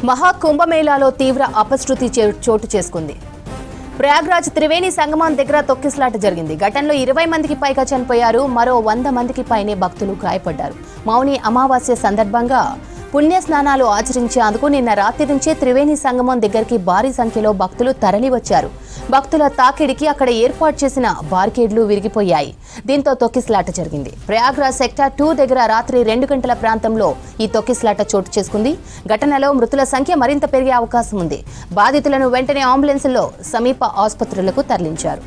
మహాకుంభమేళాలో తీవ్ర అపశృతి చోటు చేసుకుంది. ప్రయాగ్రాజ్ త్రివేణి సంగమం దగ్గర తొక్కిసలాట జరిగింది. ఘటనలో 20 మందికి పైగా చనిపోయారు. మరో 100 మందికి పైనే భక్తులు గాయపడ్డారు. మౌని అమావాస్య సందర్భంగా పుణ్య స్నానాలు ఆచరించేందుకు నిన్న రాత్రి నుంచే త్రివేణి సంగమం దగ్గరికి భారీ సంఖ్యలో భక్తులు తరలివచ్చారు. భక్తుల తాకిడికి అక్కడ ఏర్పాటు చేసిన బార్కేడ్లు విరిగిపోయాయి. దీంతో తొక్కిసలాట జరిగింది. ప్రయాగ్రాజ్ సెక్టార్ 2 దగ్గర రాత్రి 2 గంటల ప్రాంతంలో ఈ తొక్కిసలాట చోటు చేసుకుంది. ఘటనలో మృతుల సంఖ్య మరింత పెరిగే అవకాశం ఉంది. బాధితులను వెంటనే అంబులెన్స్లో సమీప ఆసుపత్రులకు తరలించారు.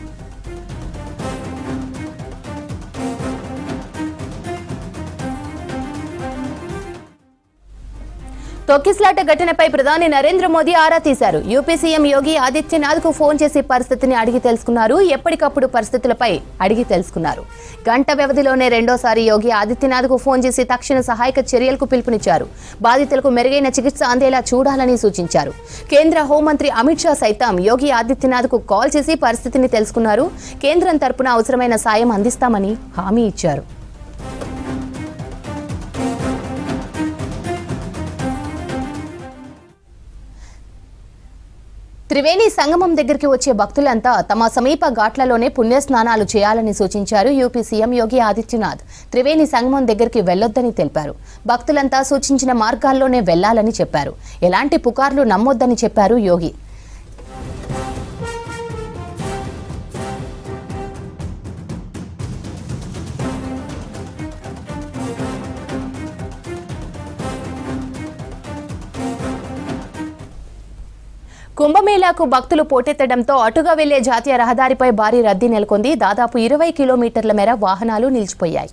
తొక్కిసలాట ఘటనపై ప్రధాని నరేంద్ర మోదీ ఆరా తీశారు. యూపీ సీఎం యోగి ఆదిత్యనాథ్కు ఫోన్ చేసి పరిస్థితిని అడిగి తెలుసుకున్నారు. ఎప్పటికప్పుడు పరిస్థితులపై అడిగి తెలుసుకున్నారు. గంట వ్యవధిలోనే రెండోసారి యోగి ఆదిత్యనాథ్కు ఫోన్ చేసి తక్షణ సహాయక చర్యలకు పిలుపునిచ్చారు. బాధితులకు మెరుగైన చికిత్స అందేలా చూడాలని సూచించారు. కేంద్ర హోంమంత్రి అమిత్ షా సైతం యోగి ఆదిత్యనాథ్కు కాల్ చేసి పరిస్థితిని తెలుసుకున్నారు. కేంద్రం తరపున అవసరమైన సాయం అందిస్తామని హామీ ఇచ్చారు. త్రివేణి సంగమం దగ్గరికి వచ్చే భక్తులంతా తమ సమీప ఘాట్లలోనే పుణ్యస్నానాలు చేయాలని సూచించారు. యూపీ సీఎం యోగి ఆదిత్యనాథ్ త్రివేణి సంగమం దగ్గరికి వెళ్లొద్దని తెలిపారు. భక్తులంతా సూచించిన మార్గాల్లోనే వెళ్లాలని చెప్పారు. ఎలాంటి పుకార్లు నమ్మొద్దని చెప్పారు యోగి. కుంభమేళాకు భక్తులు పోటెత్తడంతో అటుగా వెళ్లే జాతీయ రహదారిపై భారీ రద్దీ నెలకొంది. దాదాపు 20 కిలోమీటర్ల మేర వాహనాలు నిలిచిపోయాయి.